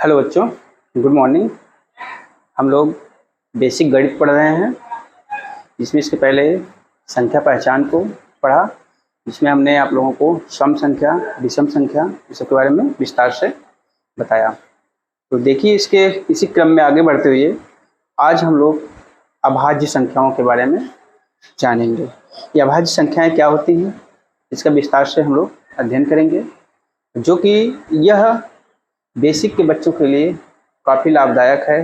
Hello बच्चों, good morning. हम लोग बेसिक गणित पढ़ रहे हैं, जिसमें इसके पहले संख्या पहचान को पढ़ा, जिसमें हमने आप लोगों को सम संख्या, विषम संख्या इस सब के बारे में विस्तार से बताया। तो देखिए, इसके इसी क्रम में आगे बढ़ते हुए आज हम लोग अभाज्य संख्याओं के बारे में जानेंगे। ये अभाज्य संख्याएँ क्या होती हैं, इसका विस्तार से हम लोग अध्ययन करेंगे, जो कि यह बेसिक के बच्चों के लिए काफ़ी लाभदायक है,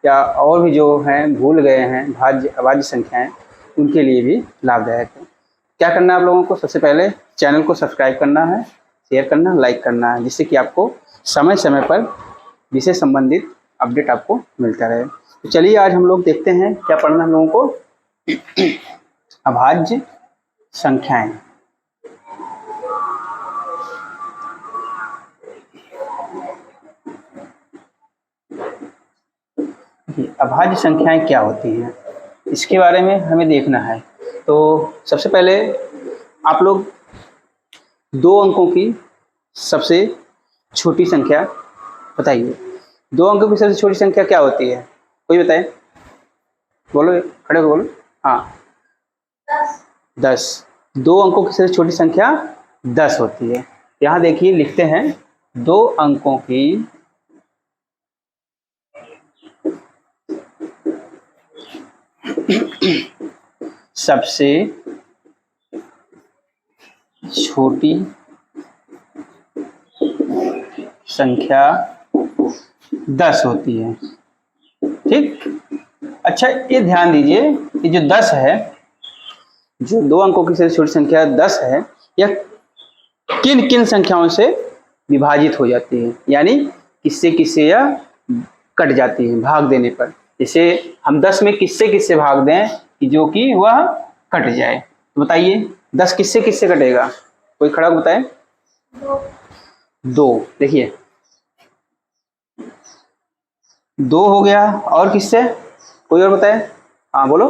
या और भी जो हैं भूल गए हैं अभाज्य संख्याएं, उनके लिए भी लाभदायक है। क्या करना है आप लोगों को? सबसे पहले चैनल को सब्सक्राइब करना है, शेयर करना, लाइक करना है, जिससे कि आपको समय समय पर विषय संबंधित अपडेट आपको मिलता रहे। तो चलिए आज हम लोग देखते हैं क्या पढ़ना है हम लोगों को। अभाज्य संख्याएं। अभाज्य संख्याएं क्या होती हैं, इसके बारे में हमें देखना है। तो सबसे पहले आप लोग दो अंकों की सबसे छोटी संख्या बताइए। दो अंकों की सबसे छोटी संख्या क्या होती है, कोई बताए? बोलो, खड़े हो बोलो। हाँ, 10। दो अंकों की सबसे छोटी संख्या 10 होती है। यहाँ देखिए, लिखते हैं दो अंकों की सबसे छोटी संख्या 10 होती है। ठीक, अच्छा ये ध्यान दीजिए, ये जो 10 है, जो दो अंकों की सबसे छोटी संख्या 10 है, यह किन किन संख्याओं से विभाजित हो जाती है, यानी किससे किससे यह कट जाती है भाग देने पर। जैसे हम 10 में किससे किससे भाग दें कि जो कि वह कट जाए, तो बताइए 10 किससे किससे कटेगा, कोई खड़ा बताए? दो। देखिए 2 हो गया, और किससे, कोई और बताए? हाँ बोलो।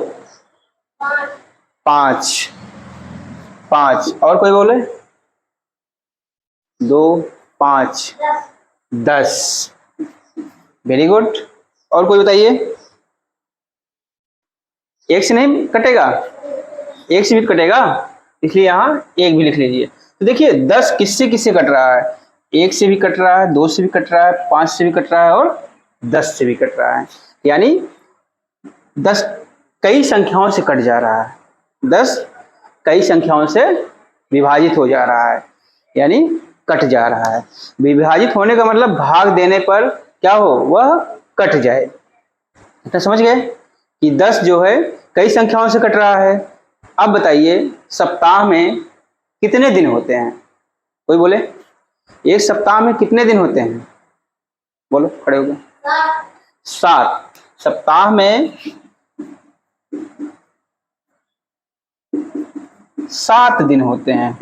5। और कोई बोले? 2, 5, 10। Very good. और कोई बताइए? एक से नहीं कटेगा, एक से भी कटेगा, इसलिए यहाँ एक भी लिख लीजिए। तो देखिए 10 किससे किससे कट रहा है, एक से भी कट रहा है, 2 से भी कट रहा है, 5 से भी कट रहा है, और 10 से भी कट रहा है। यानी 10 कई संख्याओं से कट जा रहा है, 10 कई संख्याओं से विभाजित हो जा रहा है, यानी कट जा रहा है। विभाजित होने का मतलब भाग देने पर क्या हो, वह कट जाए। इतना समझ गए कि 10 जो है कई संख्याओं से कट रहा है। अब बताइए सप्ताह में कितने दिन होते हैं, कोई बोले? एक सप्ताह में कितने दिन होते हैं, बोलो खड़े हो गए। 7। सप्ताह में 7 दिन होते हैं।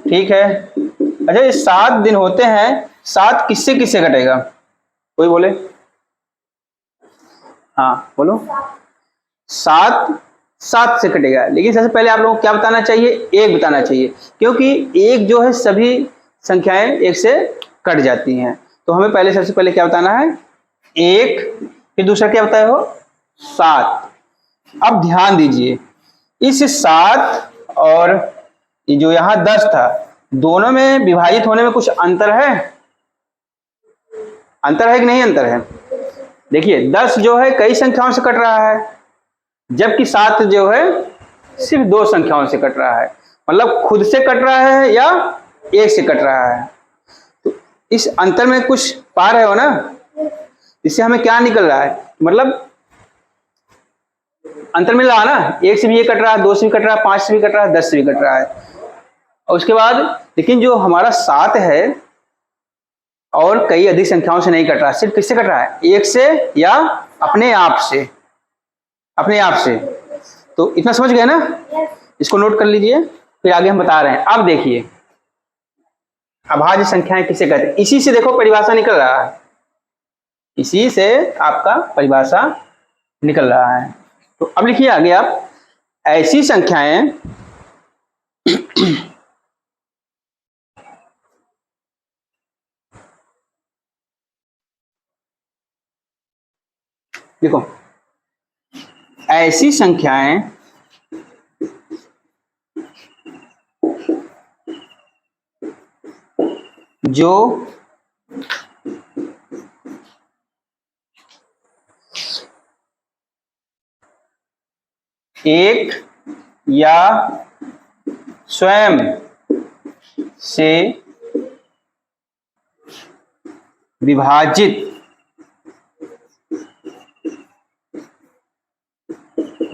ठीक है, अच्छा ये 7 दिन होते हैं, 7 किससे किससे कटेगा, कोई बोले? हाँ बोलो। 7 से कटेगा, लेकिन सबसे पहले आप लोगों को क्या बताना चाहिए? एक बताना चाहिए, क्योंकि एक जो है सभी संख्याएं एक से कट जाती हैं। तो हमें पहले सबसे पहले क्या बताना है? एक, फिर दूसरा क्या बताया हो? 7। अब ध्यान दीजिए, इस 7 और ये जो यहाँ 10 था, दोनों में विभाजित होने में कुछ अंतर है? अंतर है कि नहीं अंतर है? देखिए 10 जो है कई संख्याओं से कट रहा है, जबकि 7 जो है सिर्फ 2 संख्याओं से कट रहा है। मतलब खुद से कट रहा है या एक से कट रहा है। तो इस अंतर में कुछ पा रहे हो ना, इससे हमें क्या निकल रहा है, मतलब अंतर मिल रहा है ना, एक से भी ये कट रहा है, 2 से भी कट रहा है, 5 से भी कट रहा है, 10 से भी कट रहा है। और उसके बाद लेकिन जो हमारा 7 है और कई अधिक संख्याओं से नहीं कट रहा, सिर्फ किससे कट रहा है? एक से या अपने आप से, अपने आप से। तो इतना समझ गए ना, इसको नोट कर लीजिए, फिर आगे हम बता रहे हैं। अब देखिए अभाज्य संख्याएं किसे कहते हैं, इसी से देखो परिभाषा निकल रहा है, इसी से आपका परिभाषा निकल रहा है। तो अब लिखिए आगे आप, ऐसी संख्याएं देखो, ऐसी संख्याएं जो एक या स्वयं से विभाजित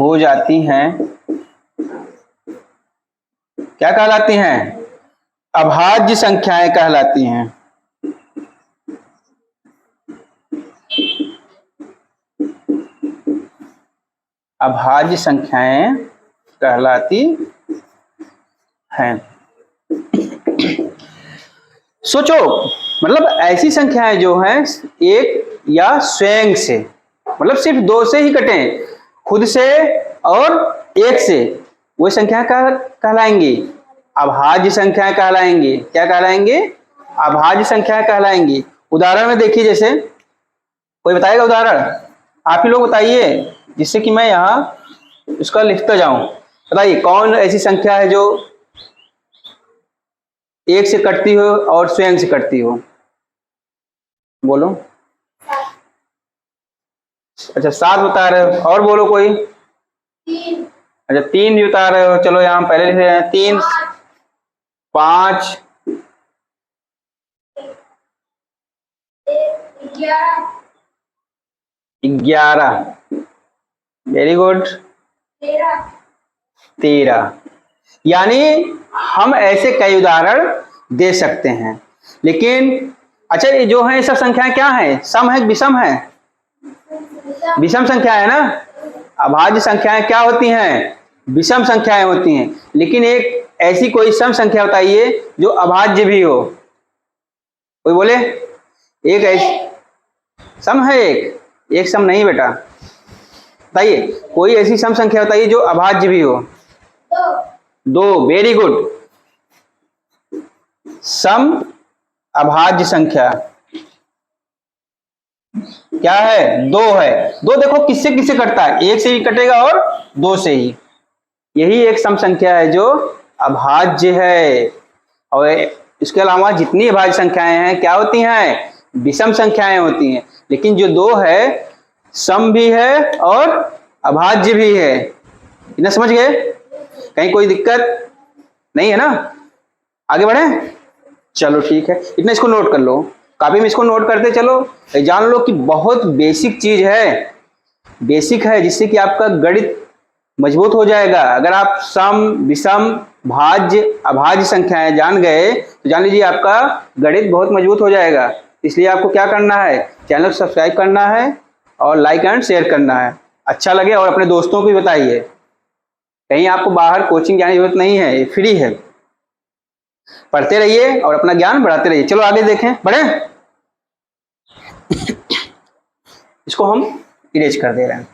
हो जाती हैं, क्या कहलाती हैं? अभाज्य संख्याएं कहलाती हैं। अभाज्य संख्याएं कहलाती हैं। सोचो, मतलब ऐसी संख्याएं जो हैं एक या स्वयं से, मतलब सिर्फ दो से ही कटें, खुद से और एक से, वो संख्या कहलाएंगी अभाज्य संख्याएं कहलाएंगी। क्या कहलाएंगी? अभाज्य संख्याएं कहलाएंगी। उदाहरण में देखिए, जैसे कोई बताएगा उदाहरण? आप ही लोग बताइए, जिससे कि मैं यहाँ इसका लिखता जाऊं। बताइए कौन ऐसी संख्या है जो एक से कटती हो और स्वयं से कटती हो? बोलो। अच्छा, 7 बता रहे हो, और बोलो कोई। 3। अच्छा, 3 भी बता रहे हो। चलो यहाँ पहले लिखे हैं 3, 5, 11। Very good. 13। यानी हम ऐसे कई उदाहरण दे सकते हैं। लेकिन अच्छा, ये जो है सब संख्याएं क्या है? सम है, विषम है? विषम संख्या है ना। अभाज्य संख्याएं क्या होती हैं? विषम संख्याएं होती हैं। लेकिन एक ऐसी कोई सम संख्या बताइए जो अभाज्य भी हो। कोई बोले? एक ऐसी सम है, एक सम नहीं बेटा। बताइए कोई ऐसी सम संख्या बताइए जो अभाज्य भी हो। 2। Very good. सम अभाज्य संख्या क्या है? 2 है। 2 देखो किससे किससे कटता है? 1 से भी कटेगा और 2 से ही। यही एक सम संख्या है जो अभाज्य है। और इसके अलावा जितनी अभाज्य संख्याएं हैं क्या होती हैं? विषम संख्याएं होती हैं। लेकिन जो 2 है, सम भी है और अभाज्य भी है। इतना समझ गए? कहीं कोई दिक्कत नहीं है ना? आगे बढ़े? चलो ठीक है, इतना इसको नोट कर लो, कॉपी में इसको नोट करते चलो। जान लो कि बहुत बेसिक चीज है, बेसिक है, जिससे कि आपका गणित मजबूत हो जाएगा। अगर आप सम, विषम, भाज्य, अभाज्य संख्याएं जान गए तो जान लीजिए आपका गणित बहुत मजबूत हो जाएगा। इसलिए आपको क्या करना है? चैनल को सब्सक्राइब करना है और लाइक एंड शेयर करना है। अच्छा लगे और अपने दोस्तों को भी बताइए। कहीं आपको बाहर कोचिंग जाने की जरूरत नहीं है, ये फ्री है। पढ़ते रहिए और अपना ज्ञान बढ़ाते रहिए। चलो आगे देखें, बढ़े। इसको हम इरेज कर दे रहे हैं।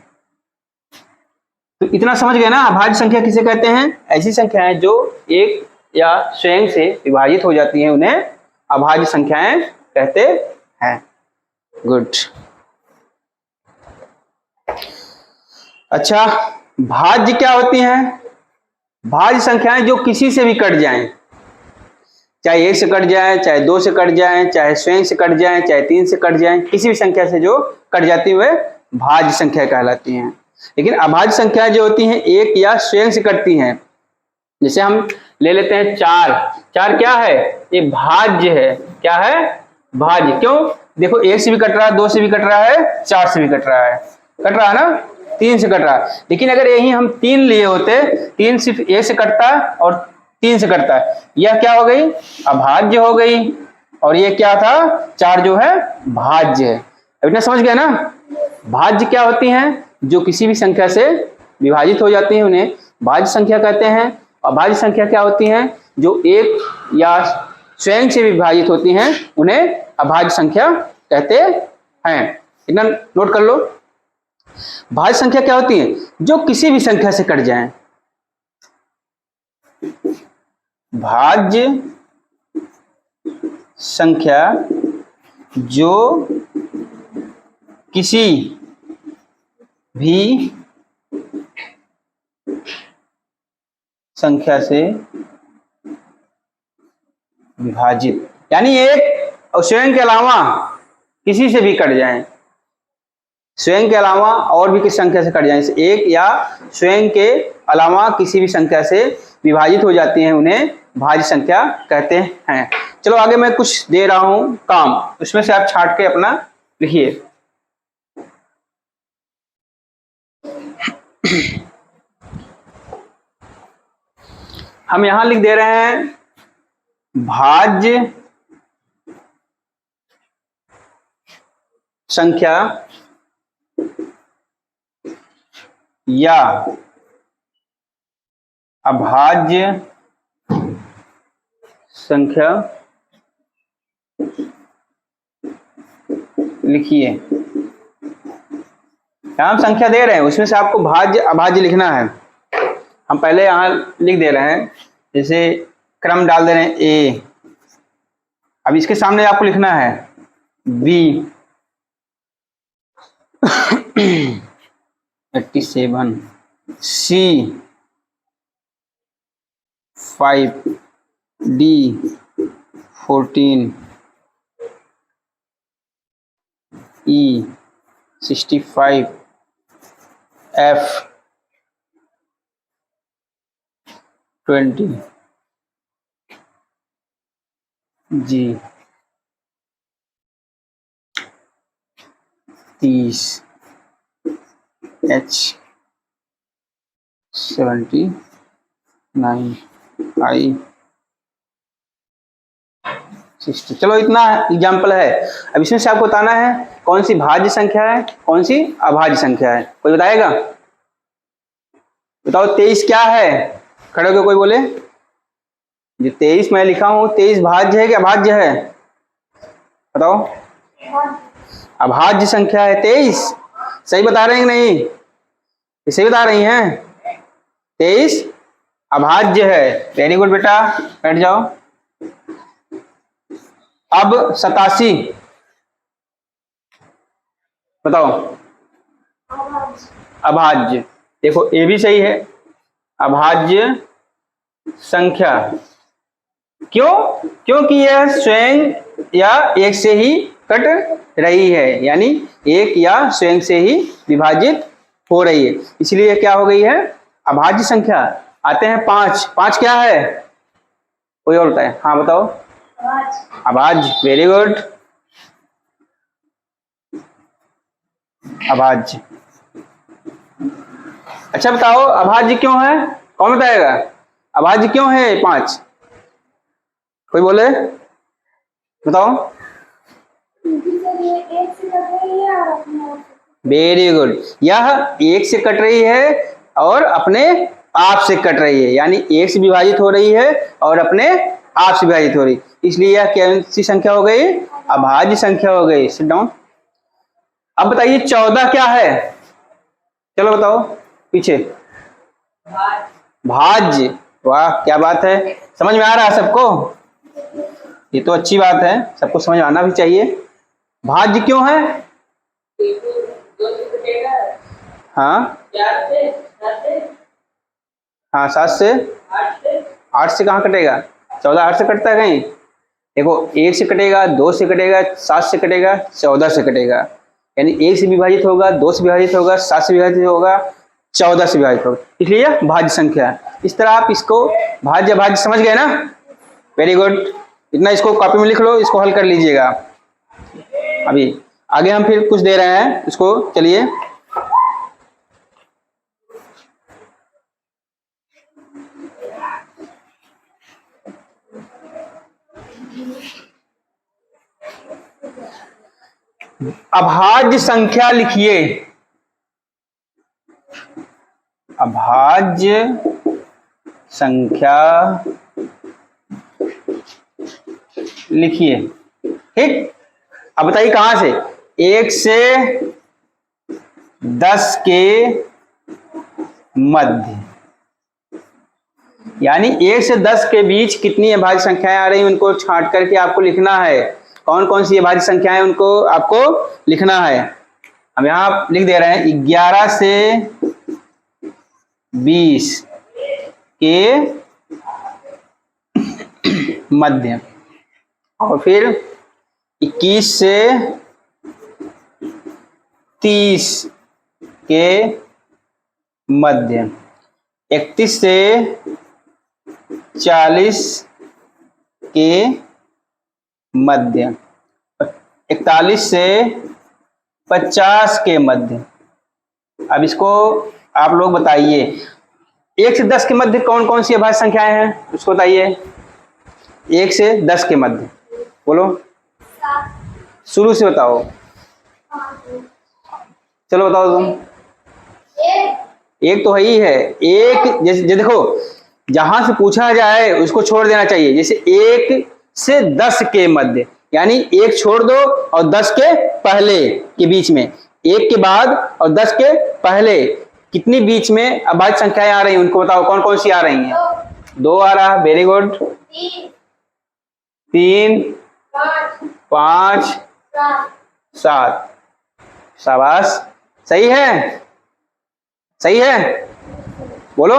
तो इतना समझ गए ना, अभाज्य संख्या किसे कहते हैं? ऐसी संख्याएं जो एक या स्वयं से विभाजित हो जाती हैं, उन्हें अभाज्य संख्याएं कहते हैं। गुड। अच्छा, भाज्य क्या होती हैं? भाज्य संख्याएं जो किसी से भी कट जाएं, चाहे 1 से कट जाए, चाहे 2 से कट जाए, चाहे स्वयं से कट जाए, चाहे 3 से कट जाए, किसी भी संख्या से जो कट जाती है वे भाज्य संख्या कहलाती हैं। लेकिन अभाज्य संख्या जो होती हैं एक या स्वयं से कटती हैं। जैसे हम ले लेते हैं 4। 4 क्या है? ये भाज्य है। क्या है? भाज्य। क्यों? देखो 1 से भी कट रहा है, 2 से भी कट रहा है, 4 से भी कट रहा है। कट रहा है ना? 3 से कट रहा है। लेकिन अगर यही हम 3 लिए होते, 3 सिर्फ 1 से कटता है और 3 से कटता है, यह क्या हो गई? अभाज्य हो गई। और ये क्या था? 4 जो है भाज्य है। अब इतना समझ गया ना? भाज्य क्या होती हैं? जो किसी भी संख्या से विभाजित हो जाती हैं, उन्हें भाज्य संख्या कहते हैं। अभाज्य संख्या क्या होती हैं? जो एक या स्वयं से विभाजित होती हैं, उन्हें अभाज्य संख्या कहते हैं। इतना नोट कर लो। भाज्य संख्या क्या होती है? जो किसी भी संख्या से कट जाएं। भाज्य संख्या जो किसी भी संख्या से विभाजित, यानी एक और स्वयं के अलावा किसी से भी कट जाए, स्वयं के अलावा और भी किसी संख्या से कट जाए, एक या स्वयं के अलावा किसी भी संख्या से विभाजित हो जाती हैं, उन्हें भाज्य संख्या कहते हैं। चलो आगे मैं कुछ दे रहा हूं काम, उसमें से आप छांट के अपना लिखिए। हम यहां लिख दे रहे हैं भाज्य संख्या या अभाज्य संख्या लिखिए। हम संख्या दे रहे हैं, उसमें से आपको भाज्य अभाज्य लिखना है। हम पहले यहां लिख दे रहे हैं, जैसे क्रम डाल दे रहे हैं ए, अब इसके सामने आपको लिखना है बी 87, सी 5, डी 14, ई 65, एफ 20, जी 30, एच 79, आई 60। चलो इतना एग्जाम्पल है। अब इसमें से आपको बताना है कौन सी भाज्य संख्या है, कौन सी अभाज्य संख्या है। कोई बताएगा? बताओ 23 क्या है? खड़े होकर कोई बोले। जो 23 मैं लिखा हूं 23 भाज्य है कि अभाज्य है? बताओ। अभाज्य संख्या है 23। सही बता रहे हैं कि नहीं? सही बता रही हैं? 23 अभाज्य है। वेरी गुड बेटा, बैठ जाओ। अब 87 बताओ। अभाज्य। देखो ये भी सही है, अभाज्य संख्या। क्यों? क्योंकि यह स्वयं या एक से ही कट रही है, यानी एक या स्वयं से ही विभाजित हो रही है, इसलिए क्या हो गई है? अभाज्य संख्या। आते हैं 5। 5 क्या है? कोई और बताए? हाँ बताओ। अभाज्य। वेरी गुड, अभाज्य। अच्छा बताओ अभाज्य क्यों है? कौन बताएगा अभाज्य क्यों है 5? कोई बोले, बताओ। वेरी गुड, यह एक से कट रही है और अपने आप से कट रही है, यानी एक से विभाजित हो रही है और अपने आप से विभाजित हो रही, इसलिए यह कौन सी संख्या हो गई? अभाज्य संख्या हो गई। Sit down. अब बताइए 14 क्या है? चलो बताओ पीछे। भाज्य। वाह क्या बात है, समझ में आ रहा है सबको? ये तो अच्छी बात है, सबको समझ आना भी चाहिए। भाज्य क्यों है? हाँ हाँ 7 से 8 से कहाँ कटेगा? 14 8 से कटता है कहीं? देखो 1 से कटेगा, 2 से कटेगा, 7 से कटेगा, 14 से कटेगा, यानी 1 से विभाजित होगा, 2 से विभाजित होगा, 7 से विभाजित होगा, 14 से विभाजित होगा, इसलिए भाज्य संख्या है। इस तरह आप इसको भाज्य भाज्य समझ गए ना? वेरी गुड, इतना इसको कॉपी में लिख लो, इसको हल कर लीजिएगा। अभी आगे हम फिर कुछ दे रहे हैं, इसको चलिए। अभाज्य संख्या लिखिए। अभाज्य संख्या लिखिए, ठीक। अब बताइए कहां से? 1 से 10 के मध्य, यानी 1 से 10 के बीच कितनी अभाज्य संख्याएं आ रही हैं उनको छांट करके आपको लिखना है। कौन कौन सी अभाज्य संख्याएं उनको आपको लिखना है। हम यहाँ लिख दे रहे हैं 11 से 20 के मध्य, और फिर 21 से 30 के मध्य, 31 से 40 के मध्य, 41 से 50 के मध्य। अब इसको आप लोग बताइए 1 से 10 के मध्य कौन कौन सी अभाज्य संख्याएं हैं, उसको बताइए। 1 से 10 के मध्य बोलो, शुरू से बताओ, चलो बताओ तुम। एक तो है ही है, एक जैसे देखो जहां से पूछा जाए उसको छोड़ देना चाहिए। जैसे 1 से 10 के मध्य, यानी 1 छोड़ दो और 10 के पहले के बीच में, 1 के बाद और 10 के पहले कितनी बीच में अभाज्य संख्याएं आ रही हैं उनको बताओ, कौन कौन सी आ रही हैं। 2 आ रहा, वेरी गुड। 3, 5, 7, शाबाश, सही है, सही है, बोलो।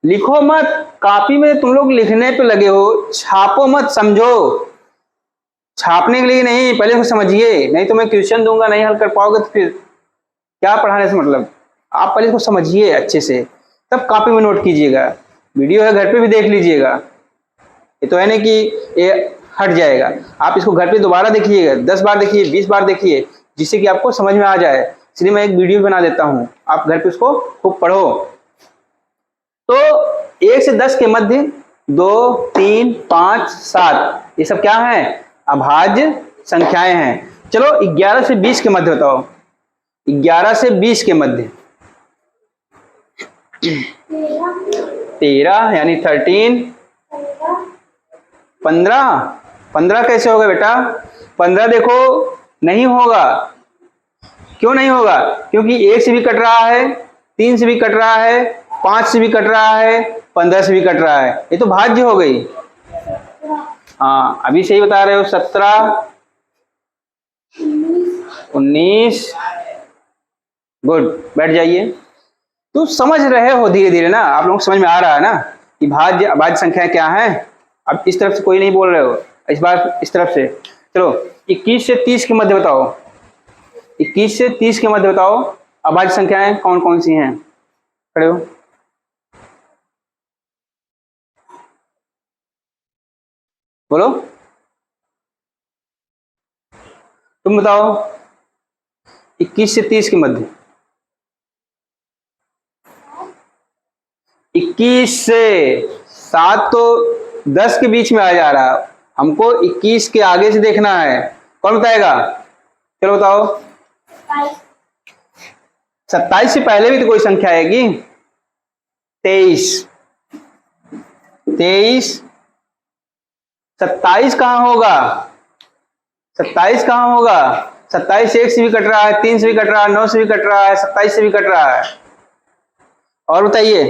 लिखो मत, कापी में तुम लोग लिखने पे लगे हो, छापो मत, समझो। छापने के लिए नहीं, पहले उसको समझिए, नहीं तो मैं क्वेश्चन दूंगा नहीं हल कर पाओगे तो फिर क्या पढ़ाने से मतलब। आप पहले इसको समझिए अच्छे से, तब कॉपी में नोट कीजिएगा। वीडियो है घर पे भी देख लीजिएगा, ये तो है नहीं कि ये हट जाएगा। आप इसको घर पे दोबारा देखिएगा, 10 बार देखिए, 20 बार देखिए, जिससे कि आपको समझ में आ जाए। इसलिए मैं एक वीडियो बना देता हूँ, आप घर पे उसको खूब पढ़ो। तो 1 से 10 के मध्य 2, 3, 5, 7 ये सब क्या है, अभाज्य संख्याएं हैं। चलो 11 से 20 के मध्य बताओ, 11 से 20 के मध्य 13 यानी 13, 15 कैसे होगा बेटा, 15 देखो नहीं होगा। क्यों नहीं होगा, क्योंकि 1 से भी कट रहा है, 3 से भी कट रहा है, 5 से भी कट रहा है, 15 से भी कट रहा है, ये तो भाज्य हो गई। हाँ अभी सही बता रहे हो, 17, 19, गुड, बैठ जाइए। तो समझ रहे हो धीरे धीरे ना, आप लोगों को समझ में आ रहा है ना कि भाज्य अभाज्य संख्या क्या है। अब इस तरफ से कोई नहीं बोल रहे हो, इस बार इस तरफ से। चलो 21 से 30 के मध्य बताओ, 21 से 30 के मध्य बताओ अभाज्य संख्याएं कौन कौन सी हैं, खड़े हो, बोलो, तुम बताओ। 21 से 30 के मध्य, 21 से 7 तो 10 के बीच में आ जा रहा, हमको 21 के आगे से देखना है, कौन बताएगा, चलो बताओ। 27 से पहले भी तो कोई संख्या आएगी, 23, 27 कहां होगा, 27 कहां होगा, 27 1 से भी कट रहा है, 3 से भी कट रहा है, 9 से भी कट रहा है, 27 से भी कट रहा है। और बताइए,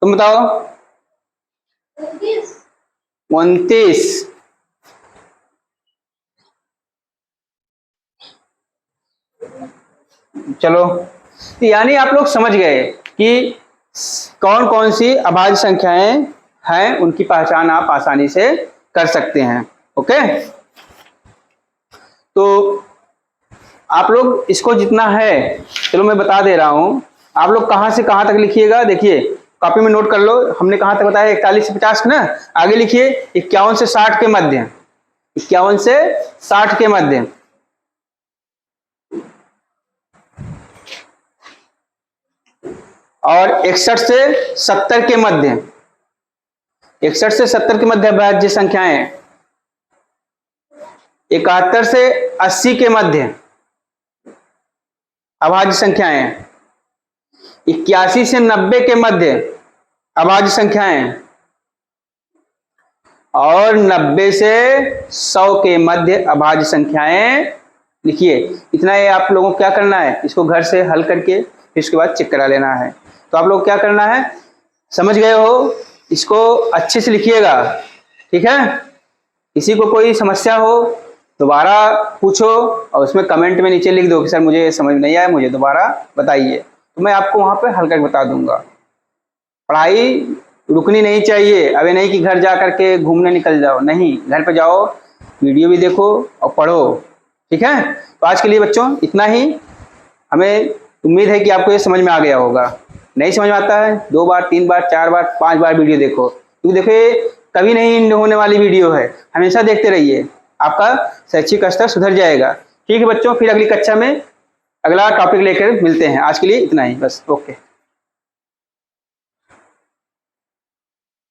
तुम बताओ। 29, चलो, तो यानी आप लोग समझ गए कि कौन कौन सी अभाज्य संख्याएं हैं, उनकी पहचान आप आसानी से कर सकते हैं। ओके, तो आप लोग इसको जितना है, चलो मैं बता दे रहा हूं, आप लोग कहां से कहां तक लिखिएगा, देखिए कॉपी में नोट कर लो। हमने कहां तक बताया, 41 से 50 ना, आगे लिखिए 51 से 60 के मध्य, 51 से 60 के मध्य, और 61 से 70 के मध्य, 61 से 70 के मध्य अभाज्य संख्याएं, 71 से 80 के मध्य अभाज्य संख्याएं, 81 से 90 के मध्य अभाज्य संख्याएं, और 90 से 100 के मध्य अभाज्य संख्याएं लिखिए। इतना ये आप लोगों को क्या करना है, इसको घर से हल करके फिर उसके बाद चेक करा लेना है। तो आप लोग क्या करना है, समझ गए हो, इसको अच्छे से लिखिएगा, ठीक है। किसी को कोई समस्या हो दोबारा पूछो और उसमें कमेंट में नीचे लिख दो कि सर मुझे समझ नहीं आया, मुझे दोबारा बताइए, तो मैं आपको वहाँ पे हल करके बता दूंगा। पढ़ाई रुकनी नहीं चाहिए। अभी नहीं कि घर जा करके घूमने निकल जाओ, नहीं, घर पे जाओ, वीडियो भी देखो और पढ़ो। ठीक है, तो आज के लिए बच्चों इतना ही। हमें उम्मीद है कि आपको ये समझ में आ गया होगा। नहीं समझ में आता है 2 बार 3 बार 4 बार 5 बार वीडियो देखो, क्योंकि देखो ये कभी नहीं एंड होने वाली वीडियो है, हमेशा देखते रहिए, आपका शैक्षिक स्तर सुधर जाएगा। ठीक है बच्चों, फिर अगली कक्षा में अगला टॉपिक लेकर मिलते हैं। आज के लिए इतना ही बस, ओके।